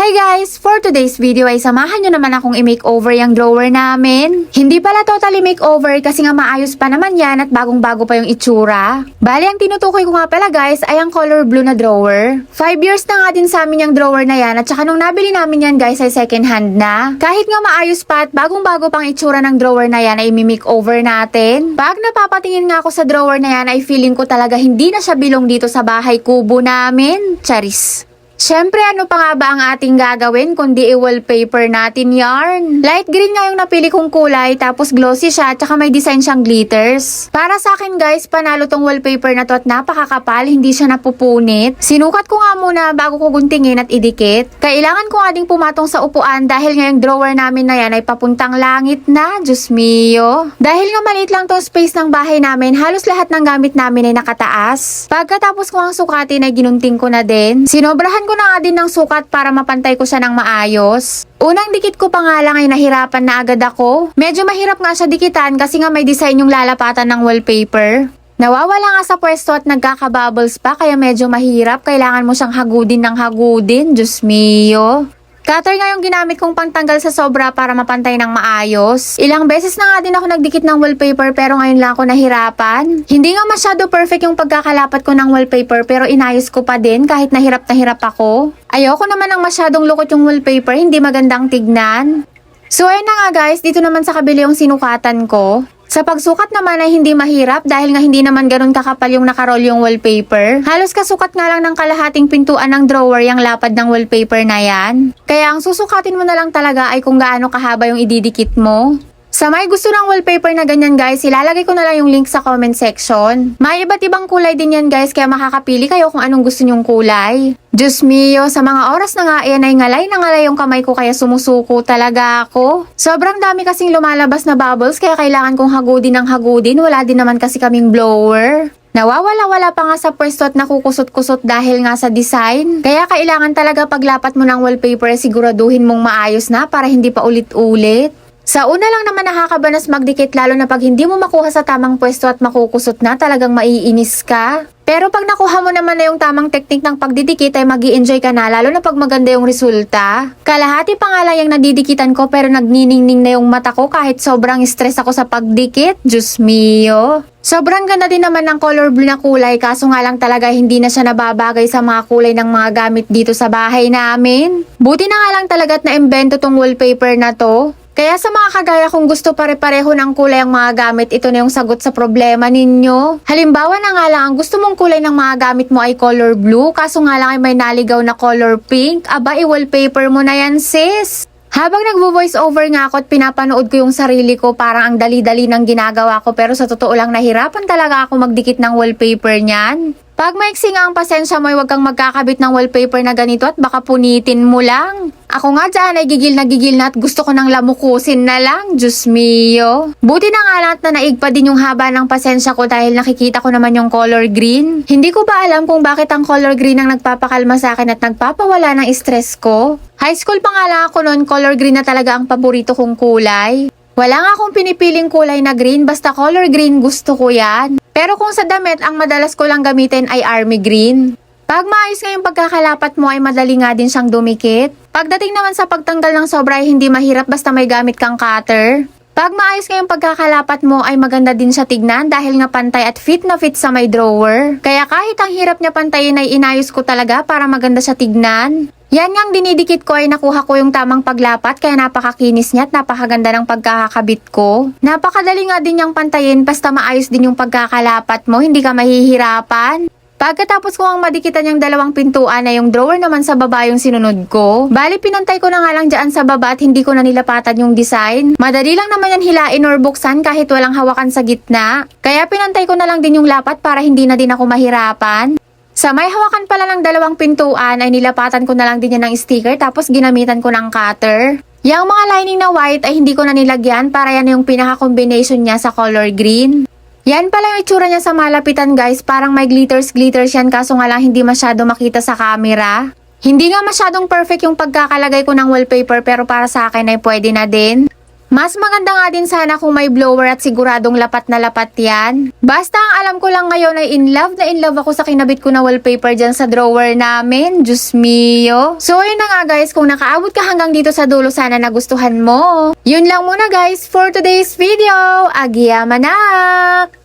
Hi guys! For today's video ay samahan nyo naman akong i-makeover yung drawer namin. Hindi pala totally makeover kasi nga maayos pa naman yan at bagong-bago pa yung itsura. Bali, ang tinutukoy ko nga pala guys ay ang color blue na drawer. 5 years na nga din sa amin yung drawer na yan at saka nung nabili namin yan guys ay second hand na. Kahit nga maayos pa at bagong-bago pang itsura ng drawer na yan ay i-makeover natin. Pag napapatingin nga ako sa drawer na yan ay feeling ko talaga hindi na siya bilong dito sa bahay kubo namin. Charis! Siyempre, ano pa nga ba ang ating gagawin kundi i-wallpaper natin yarn? Light green nga yung napili kong kulay, tapos glossy siya, at saka may design siyang glitters. Para sa akin guys, panalo tong wallpaper na to at napakakapal, hindi siya napupunit. Sinukat ko nga muna bago ko guntingin at idikit. Kailangan ko nga ding pumatong sa upuan dahil ngayong drawer namin na yan ay papuntang langit na, Diyos mio. Dahil nga maliit lang tong space ng bahay namin, halos lahat ng gamit namin ay nakataas. Pagkatapos ko ang sukatin ay ginunting ko na din. Sinobrahan ko na nga din ng sukat para mapantay ko siya ng maayos. Unang dikit ko pa nga lang ay nahirapan na agad ako. Medyo mahirap nga siya dikitan kasi nga may design yung lalapatan ng wallpaper. Nawawala nga sa pwesto at nagkaka-bubbles pa kaya medyo mahirap. Kailangan mo siyang hagudin ng hagudin. Diyos mio. Cutter nga yung ginamit kong pangtanggal sa sobra para mapantay ng maayos. Ilang beses na nga din ako nagdikit ng wallpaper pero ngayon lang ako nahirapan. Hindi nga masyado perfect yung pagkakalapat ko ng wallpaper pero inayos ko pa din kahit na hirap ako. Ayoko naman ng masyadong lukot yung wallpaper, hindi magandang tignan. So ayun na nga guys, dito naman sa kabila yung sinukatan ko. Sa pagsukat naman ay hindi mahirap dahil nga hindi naman ganun kakapal yung nakaroll yung wallpaper. Halos kasukat nga lang ng kalahating pintuan ng drawer yung lapad ng wallpaper na yan. Kaya ang susukatin mo na lang talaga ay kung gaano kahaba yung ididikit mo. Sa may gusto ng wallpaper na ganyan guys, ilalagay ko na lang yung link sa comment section. May iba't ibang kulay din yan guys, kaya makakapili kayo kung anong gusto nyong kulay. Diyos mio, sa mga oras na nga ayan ay ngalay na ngalay yung kamay ko kaya sumusuko talaga ako. Sobrang dami kasing lumalabas na bubbles kaya kailangan kong hagudin ng hagudin, wala din naman kasi kaming blower. Nawawala-wala pa nga sa pwesto at nakukusot-kusot dahil nga sa design. Kaya kailangan talaga paglapat mo ng wallpaper ay siguraduhin mong maayos na para hindi pa ulit-ulit. Sa una lang naman nakakabanas magdikit lalo na pag hindi mo makuha sa tamang pwesto at makukusot na talagang maiinis ka. Pero pag nakuha mo naman na yung tamang teknik ng pagdidikit ay mag-i-enjoy ka na lalo na pag maganda yung resulta. Kalahati pa nga lang yung nadidikitan ko pero nagniningning na yung mata ko kahit sobrang stress ako sa pagdikit. Diyos mio. Sobrang ganda din naman ng color blue na kulay kaso nga lang talaga hindi na siya nababagay sa mga kulay ng mga gamit dito sa bahay namin. Buti na nga lang talaga at na-imbento tong wallpaper na to. Kaya sa mga kagaya kung gusto pare-pareho ng kulay ang mga gamit, ito na yung sagot sa problema ninyo. Halimbawa na nga lang, ang gusto mong kulay ng mga gamit mo ay color blue, kaso nga lang ay may naligaw na color pink, aba i-wallpaper mo na yan sis. Habang nagvo-voice over nga ako at pinapanood ko yung sarili ko, parang ang dali-dali ng ginagawa ko pero sa totoo lang nahirapan talaga ako magdikit ng wallpaper niyan. Pag maiksi nga ang pasensya mo ay huwag kang magkakabit ng wallpaper na ganito at baka punitin mo lang. Ako nga dyan ay gigil na at gusto ko nang lamukusin na lang. Diyos mio. Buti na nga lang at na naig pa din yung haba ng pasensya ko dahil nakikita ko naman yung color green. Hindi ko ba alam kung bakit ang color green ang nagpapakalma sa akin at nagpapawala ng stress ko. High school pa nga lang ako noon, color green na talaga ang paborito kong kulay. Wala nga akong pinipiling kulay na green, basta color green gusto ko yan. Pero kung sa damit, ang madalas ko lang gamitin ay army green. Pag maayos nga yung pagkakalapat mo ay madali nga din siyang dumikit. Pagdating naman sa pagtanggal ng sobra ay hindi mahirap basta may gamit kang cutter. Pag maayos nga yung pagkakalapat mo ay maganda din siya tignan dahil nga pantay at fit na fit sa may drawer. Kaya kahit ang hirap niya pantayin ay inayos ko talaga para maganda siya tignan. Yan ngang dinidikit ko ay nakuha ko yung tamang paglapat kaya napakakinis niya at napakaganda ng pagkakakabit ko. Napakadali nga din niyang pantayin basta maayos din yung pagkakalapat mo, hindi ka mahihirapan. Pagkatapos ko ang madikitan yung dalawang pintuan na yung drawer naman sa baba yung sinunod ko. Bali pinantay ko na nga lang dyan sa baba at hindi ko na nilapatan yung design. Madali lang naman yan hilain or buksan kahit walang hawakan sa gitna. Kaya pinantay ko na lang din yung lapat para hindi na din ako mahirapan. Sa may hawakan pala ng dalawang pintuan ay nilapatan ko na lang din yan ng sticker tapos ginamitan ko ng cutter. Yung mga lining na white ay hindi ko na nilagyan para yan yung pinaka-combination niya sa color green. Yan pala yung itsura niya sa malapitan guys, parang may glitters yan kaso nga lang hindi masyado makita sa camera. Hindi nga masyadong perfect yung pagkakalagay ko ng wallpaper pero para sa akin ay pwede na din. Mas maganda nga din sana kung may blower at siguradong lapat na lapat yan. Basta ang alam ko lang ngayon ay in love ako sa kinabit ko na wallpaper dyan sa drawer namin. Diyos mio. So yun na nga guys, kung nakaabot ka hanggang dito sa dulo, sana nagustuhan mo. Yun lang muna guys for today's video. Agiya manak!